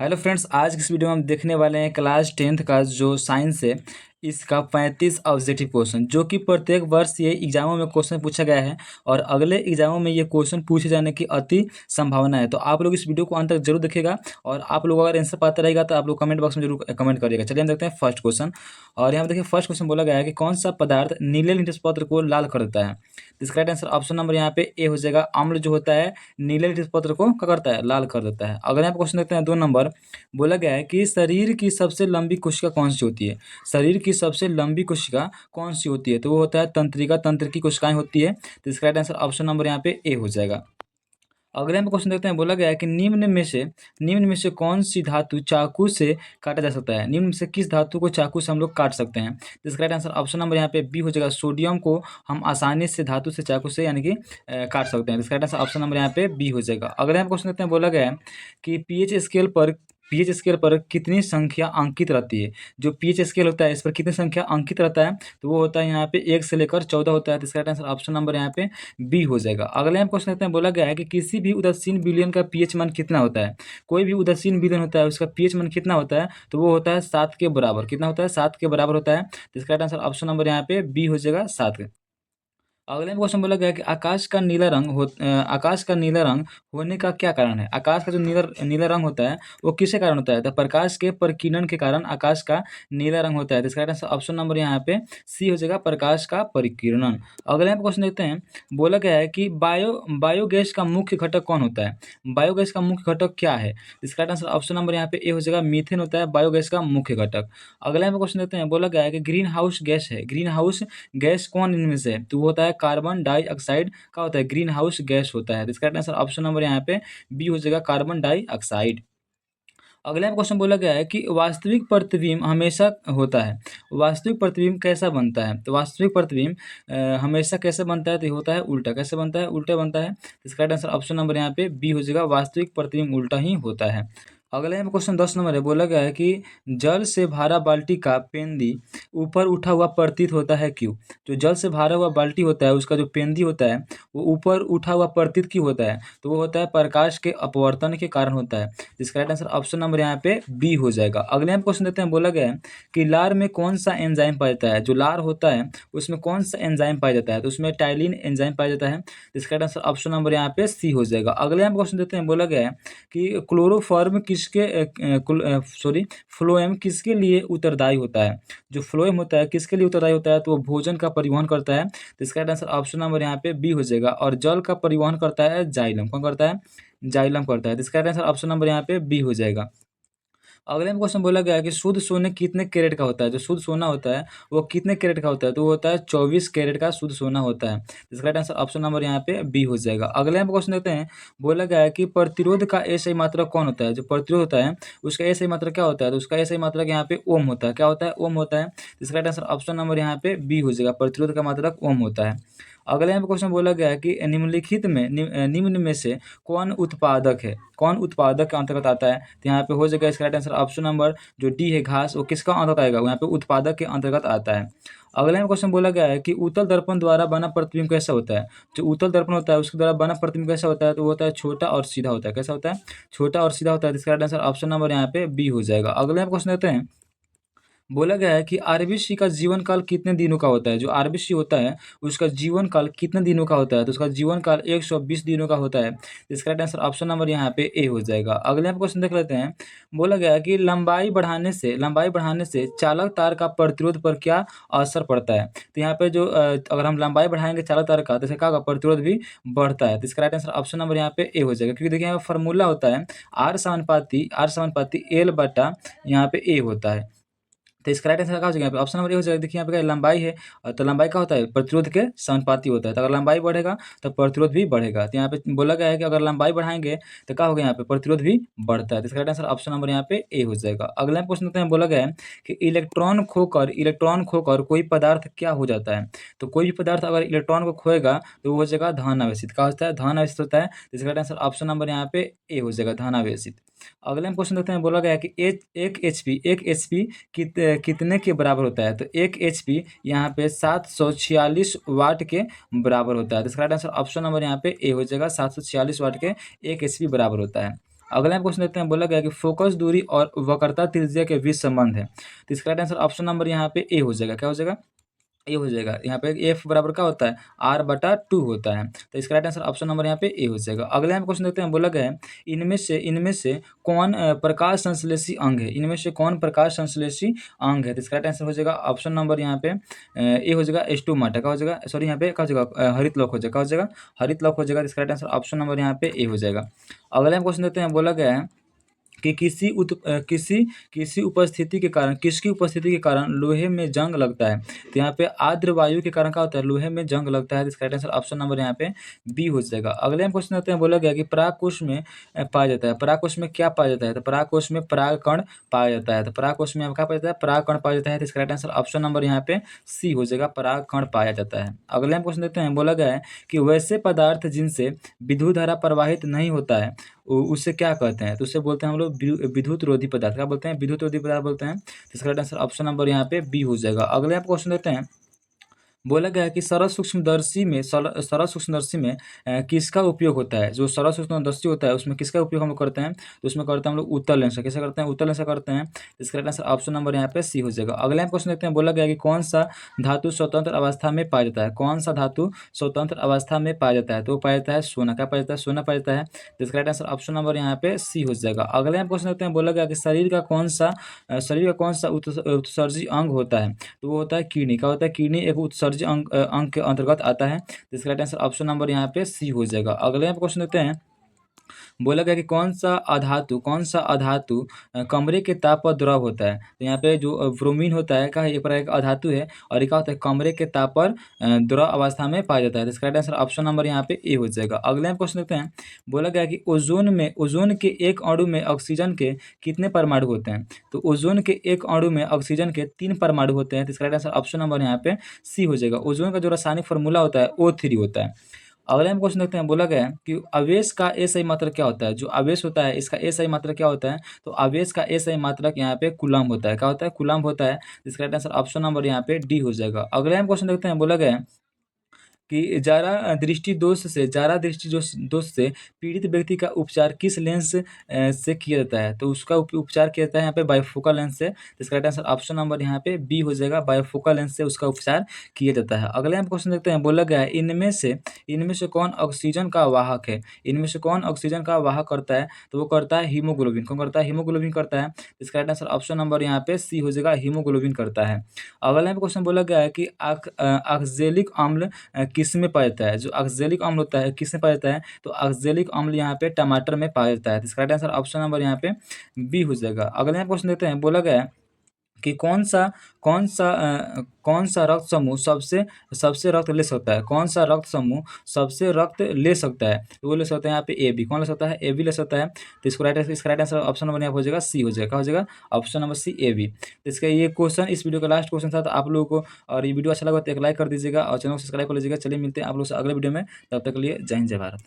Hello friends, आज की इस वीडियो में हम देखने वाले हैं क्लास 10th का जो साइंस है इसका 35 ऑब्जेक्टिव क्वेश्चन, जो कि प्रत्येक वर्ष ये एग्जामों में क्वेश्चन पूछा गया है और अगले एग्जामों में ये क्वेश्चन पूछे जाने की अति संभावना है। तो आप लोग इस वीडियो को अंत तक जरूर देखिएगा और आप लोग अगर आंसर पता रहेगा तो आप लोग कमेंट बॉक्स में जरूर कमेंट करिएगा। चलिए हम देखते हैं फर्स्ट क्वेश्चन। और यहाँ पे देखिए फर्स्ट क्वेश्चन बोला गया है कि कौन सा पदार्थ नीले लिटमस पत्र को लाल कर देता है। इसका राइट आंसर ऑप्शन नंबर यहाँ पे ए हो जाएगा। अम्ल जो होता है नीले लिटमस पत्र को क्या करता है, लाल कर देता है। अगर यहाँ पे क्वेश्चन देखते हैं 2 नंबर, बोला गया है कि शरीर की सबसे लंबी कोशिका कौन सी होती है। शरीर की सबसे लंबी कोशिका कौन सी होती है, तो वो होता है तंत्रिका तंत्र की कोशिकाएं होती है। तो इसका राइट आंसर ऑप्शन नंबर यहाँ पे ए हो जाएगा। अगले हम क्वेश्चन देखते हैं, बोला गया है कि निम्न में से कौन सी धातु चाकू से काटा जा सकता है। निम्न में से किस धातु को चाकू से हम लोग काट सकते हैं। तो इसका राइट आंसर ऑप्शन नंबर यहाँ पे बी हो जाएगा। सोडियम को हम आसानी से धातु से चाकू से यानी कि काट सकते हैं। इसका राइट आंसर ऑप्शन नंबर यहाँ पे बी हो जाएगा। अगले हम क्वेश्चन देखते हैं, बोला गया है कि पीएच स्केल पर कितनी संख्या अंकित रहती है। जो पीएच स्केल होता है इस पर कितनी संख्या अंकित रहता है, तो वो होता है यहाँ पे 1 से लेकर 14 होता है। तो इसका राइट आंसर ऑप्शन नंबर यहाँ पे बी हो जाएगा। अगले हम क्वेश्चन देखते हैं, बोला गया है कि किसी भी उदासीन विलयन का पीएच मान कितना होता है। कोई भी उदासीन विलयन होता है उसका पीएच मान कितना होता है, तो वो होता है 7 के बराबर। कितना होता है, 7 के बराबर होता है। तो इसका राइट आंसर ऑप्शन नंबर यहाँ पे बी हो जाएगा, 7। अगले में क्वेश्चन बोला गया है कि आकाश का नीला रंग होने का क्या कारण है। आकाश का जो नीला नीला रंग होता है वो किसके कारण होता है, तो प्रकाश के परिकिरण के कारण आकाश का नीला रंग होता है। तो इसका आंसर ऑप्शन नंबर यहाँ पे सी हो जाएगा, प्रकाश का परिकिरण। अगले में क्वेश्चन देखते हैं, बोला गया है कि बायोगैस का मुख्य घटक कौन होता है। बायोगैस का मुख्य घटक क्या है। इसका आंसर ऑप्शन नंबर यहाँ पे ए हो जाएगा, मीथेन होता है बायोगैस का मुख्य घटक। अगले में क्वेश्चन देखते हैं, बोला गया है कि ग्रीन हाउस गैस है। ग्रीन हाउस गैस कौन इनमें से है, तो वो होता है कार्बन डाइऑक्साइड का होता है, ग्रीन हाउस गैस होता है। तो इसका आंसर ऑप्शन नंबर यहाँ पे बी हो जाएगा, कार्बन डाइऑक्साइड। अगला क्वेश्चन बोला गया है कि वास्तविक प्रतिबिंब हमेशा होता है। वास्तविक प्रतिबिंब कैसा बनता है, तो वास्तविक प्रतिबिंब हमेशा कैसे बनता है, तो ये होता है उल्टा। कैसे बनता है, उल्टा बनता है। इसका आंसर ऑप्शन नंबर यहाँ पे बी हो जाएगा, वास्तविक प्रतिबिंब उल्टा ही होता है। अगले में क्वेश्चन 10 नंबर है, बोला गया है कि जल से भरा बाल्टी का पेंदी ऊपर उठा हुआ प्रतीत होता है क्यों। जो जल से भरा हुआ बाल्टी होता है उसका जो पेंदी होता है वो ऊपर उठा हुआ प्रतीत क्यों होता है, तो वो होता है प्रकाश के अपवर्तन के कारण होता है। इसका राइट आंसर ऑप्शन नंबर यहाँ पे बी हो जाएगा। अगले हम क्वेश्चन देते हैं, बोला गया है कि लार में कौन सा एंजाइम पाया जाता है। जो लार होता है उसमें कौन सा एंजाइम पाया जाता है, तो उसमें टाइलिन एंजाइम पाया जाता है। इसका आंसर ऑप्शन नंबर यहाँ पे सी हो जाएगा। अगले हम क्वेश्चन देते हैं, बोला गया है कि क्लोरोफॉर्म फ्लोएम किसके लिए उत्तरदायी होता है। जो फ्लोएम होता है किसके लिए उत्तरदायी होता है, तो वो भोजन का परिवहन करता है। तो इसका आंसर ऑप्शन नंबर यहाँ पे बी हो जाएगा। और जल का परिवहन करता है जाइलम। कौन करता है, जाइलम करता है। तो इसका आंसर ऑप्शन नंबर यहाँ पे बी हो जाएगा। अगले में क्वेश्चन बोला गया है कि शुद्ध सोने कितने कैरेट का होता है। जो शुद्ध सोना होता है वो कितने कैरेट का होता है, तो वो होता है 24 कैरेट का शुद्ध सोना होता है। इसका राइट आंसर ऑप्शन नंबर यहाँ पे बी हो जाएगा। अगले में क्वेश्चन देखते हैं, बोला गया है कि प्रतिरोध का एसआई मात्रक कौन होता है। जो प्रतिरोध होता है उसका एसआई मात्रक क्या होता है, तो उसका एसआई मात्रक यहाँ पे ओम होता है। क्या होता है, ओम होता है। इसका राइट आंसर ऑप्शन नंबर यहाँ पे बी हो जाएगा, प्रतिरोध का मात्रक ओम होता है। अगले यहाँ पे क्वेश्चन बोला गया है कि निम्न में से कौन उत्पादक है, कौन उत्पादक के अंतर्गत आता है। तो यहाँ पे हो जाएगा इसका राइट आंसर ऑप्शन नंबर जो डी है घास, वो किसका अंतर्गत आएगा, यहाँ पे उत्पादक के अंतर्गत आता है। अगले में क्वेश्चन बोला गया है कि उत्तल दर्पण द्वारा बना प्रतिबिंब कैसा होता है। जो उत्तल दर्पण होता है उसके द्वारा बना प्रतिबिंब कैसा होता है, तो वो होता है छोटा और सीधा होता है। कैसा होता है, छोटा और सीधा होता है। इसका राइट आंसर ऑप्शन नंबर यहाँ पे बी हो जाएगा। अगले में क्वेश्चन देते हैं, बोला गया है कि आरबीसी का जीवन काल कितने दिनों का होता है। जो आरबीसी होता है उसका जीवन काल कितने दिनों का होता है, तो उसका जीवन काल 120 दिनों का होता है। इसका राइट आंसर ऑप्शन नंबर यहाँ पे ए हो जाएगा। अगले हम क्वेश्चन देख लेते हैं, बोला गया है कि लंबाई बढ़ाने से चालक तार का प्रतिरोध पर क्या असर पड़ता है। तो यहाँ पे जो अगर हम लंबाई बढ़ाएंगे चालक तार का तो इससे क्या होगा, प्रतिरोध भी बढ़ता है। तो इसका राइट आंसर ऑप्शन नंबर यहाँ पे ए हो जाएगा, क्योंकि देखिए यहाँ पे फॉर्मूला होता है आर समानुपाती एल बटा यहाँ पे ए होता है। तो इसका राइट आंसर क्या हो जाएगा, यहाँ पे ऑप्शन नंबर ए हो जाएगा। देखिए यहाँ पे क्या लंबाई है, तो लंबाई क्या होता है, प्रतिरोध के समानुपाती होता है। तो अगर लंबाई बढ़ेगा तो प्रतिरोध भी बढ़ेगा। तो यहाँ पे बोला गया है कि अगर लंबाई बढ़ाएंगे तो क्या होगा, यहाँ पे प्रतिरोध भी बढ़ता है। तो इसका राइट आंसर ऑप्शन नंबर यहाँ पे ए हो जाएगा। अगला क्वेश्चन देखते हैं, बोला गया है कि इलेक्ट्रॉन खोकर कोई पदार्थ क्या हो जाता है। तो कोई भी पदार्थ अगर इलेक्ट्रॉन को खोएगा तो वो हो जाएगा धनावेशित। क्या होता है, धनावेशित होता है। तो इसका राइट आंसर ऑप्शन नंबर यहाँ पे ए हो जाएगा, धनावेशित। अगले हम क्वेश्चन देखते हैं, बोला गया है कि एक एचपी कितने के बराबर होता है। तो एक एचपी यहाँ पे 746 वाट के बराबर होता है। तो इसका राइट आंसर ऑप्शन नंबर यहाँ पे ए हो जाएगा, 746 वाट के एक एचपी बराबर होता है। अगला क्वेश्चन देखते हैं, बोला गया कि फोकस दूरी और वक्रता त्रिज्या के बीच संबंध है। तो इसका राइट आंसर ऑप्शन नंबर यहाँ पे ए हो जाएगा। क्या हो जाएगा? ए हो जाएगा। यहाँ पे एफ बराबर क्या होता है? r/2 होता है। तो इसका राइट आंसर ऑप्शन नंबर यहाँ पे ए हो जाएगा। अगला हम क्वेश्चन देखते हैं, बोला गया है इनमें से कौन प्रकाश संश्लेषी अंग है? इनमें से कौन प्रकाश संश्लेषी अंग है? तो इसका राइट आंसर हो जाएगा ऑप्शन नंबर यहाँ पे ए हो जाएगा, स्टोमाटा। क्या हो जाएगा? सॉरी, यहाँ पे क्या हो जाएगा? हरितलोक हो जाएगा। क्या हो जाएगा? हरितलोक हो जाएगा। तो इसका राइट आंसर ऑप्शन नंबर यहाँ पे ए हो जाएगा। अगला हम क्वेश्चन देखते हैं, बोला गया है कि किसी उपस्थिति के कारण, किसकी उपस्थिति के कारण लोहे में जंग लगता है? तो यहाँ पे आर्द्र वायु के कारण क्या होता है? लोहे में जंग लगता है। तो इसका राइट आंसर ऑप्शन नंबर यहाँ पे बी हो जाएगा। अगले हम क्वेश्चन होते हैं, बोला गया कि परागकोश में पाया जाता है। परागकोश में क्या पाया जाता है? तो परागकोश में परागकण पाया जाता है। तो परागकोश में क्या पाया जाता है? परागकण पाया जाता है। तो इसका राइट आंसर ऑप्शन नंबर यहाँ पे सी हो जाएगा, परागकण पाया जाता है। अगले हम क्वेश्चन देते हैं, बोला गया है कि वैसे पदार्थ जिनसे विद्युत धारा प्रवाहित नहीं होता है उससे क्या कहते हैं? तो उससे बोलते हैं हम लोग विद्युत रोधी पदार्थ। क्या बोलते हैं? विद्युत रोधी पदार्थ बोलते हैं। तो इसका राइट आंसर ऑप्शन नंबर यहाँ पे बी हो जाएगा। अगले आप क्वेश्चन देते हैं, बोला गया है कि सरल सूक्ष्मदर्शी में किसका उपयोग होता है? जो सरल सूक्ष्मदर्शी होता है उसमें किसका उपयोग हम लोग करते हैं? तो उसमें करते हैं हम लोग उत्तल लेंस का। कैसे करते हैं? उत्तल लेंस का करते हैं। तो इसका राइट आंसर ऑप्शन नंबर यहाँ पे सी हो जाएगा। अगले हम क्वेश्चन देखते हैं, बोला गया है कि कौन सा धातु स्वतंत्र अवस्था में पाया जाता है? कौन सा धातु स्वतंत्र अवस्था में पाया जाता है? तो वो पाया जाता है सोना। क्या पाया जाता है? सोना पाया जाता है। तो इसका राइट आंसर ऑप्शन नंबर यहाँ पे सी हो जाएगा। अगले हम क्वेश्चन देखते हैं, बोला गया कि शरीर का कौन सा उत्सर्जी अंग होता है? तो वो होता है किडनी। क्या होता है? किडनी एक उत्सर्जी अंग के अंतर्गत आता है। तो इसका राइट आंसर ऑप्शन नंबर यहाँ पे सी हो जाएगा। अगले हम क्वेश्चन देखते हैं, बोला गया कि कौन सा अधातु कमरे के ताप पर द्रव होता है? तो यहाँ पे जो ब्रोमीन होता है, क्या है? एक प्रकार का अधातु है और ये क्या होता है? कमरे के ताप पर द्रव अवस्था में पाया जाता है। तो इसका राइट आंसर ऑप्शन नंबर यहाँ पे ए हो जाएगा। अगले हम क्वेश्चन देखते हैं, बोला गया कि ओजोन के एक अणु में ऑक्सीजन के कितने परमाणु होते हैं? तो ओजोन के एक अणु में ऑक्सीजन के 3 परमाणु होते हैं। तो इसका राइट आंसर ऑप्शन नंबर यहाँ पे सी हो जाएगा। ओजोन का जो रासायनिक फॉर्मूला होता है O3 होता है। अगले हम क्वेश्चन देखते हैं, बोला गया है कि आवेश का एसआई मात्रक क्या होता है? जो आवेश होता है इसका एसआई मात्रक क्या होता है? तो आवेश का एसआई मात्रक यहाँ पे कूलम्ब होता है। क्या होता है? कूलम्ब होता है। इसका राइट आंसर ऑप्शन नंबर यहाँ पे डी हो जाएगा। अगले हम क्वेश्चन देखते हैं, बोला गया है कि जारा दृष्टि दोष से पीड़ित व्यक्ति का उपचार किस लेंस से किया जाता है? तो उसका उपचार किया जाता है यहाँ पे बाइफोकल लेंस से। तो इसका राइट आंसर ऑप्शन नंबर यहाँ पे बी हो जाएगा, बाइफोकल लेंस से उसका उपचार किया जाता है। अगले हम क्वेश्चन देखते हैं, बोला गया है इनमें से कौन ऑक्सीजन का वाहक है? इनमें से कौन ऑक्सीजन का वाहक करता है? तो वो करता है हीमोग्लोबिन। कौन करता है? हीमोग्लोबिन करता है। तो इसका राइट आंसर ऑप्शन नंबर यहाँ पे सी हो जाएगा, हीमोग्लोबिन करता है। अगला क्वेश्चन बोला गया है कि ऑक्जेलिक अम्ल किस में पाया जाता है? जो ऑक्जेलिक अम्ल होता है किस में पाया जाता है? तो ऑक्जेलिक अम्ल यहाँ पे टमाटर में पाया जाता है। तो इसका राइट आंसर ऑप्शन नंबर यहाँ पे बी हो जाएगा। अगले हम क्वेश्चन देखते हैं, बोला गया है कि कौन सा रक्त समूह सबसे सबसे रक्त ले सकता है? कौन सा रक्त समूह सबसे रक्त ले सकता है? तो वो ले सकता है यहाँ पे ए बी। कौन ले सकता है? ए बी ले सकता है। तो इसका राइट आंसर ऑप्शन नंबर यहाँ पे हो जाएगा सी हो जाएगा। क्या हो जाएगा? Option number C A B. तो इसका ये क्वेश्चन इस वीडियो का लास्ट क्वेश्चन था। तो आप लोगों को और ये वीडियो अच्छा लगा तो एक लाइक कर दीजिएगा और चैनल को सब्सक्राइब कर लीजिएगा। चलिए मिलते हैं आप लोग से अगले वीडियो में। तब तक के लिए जय हिंद, जय भारत।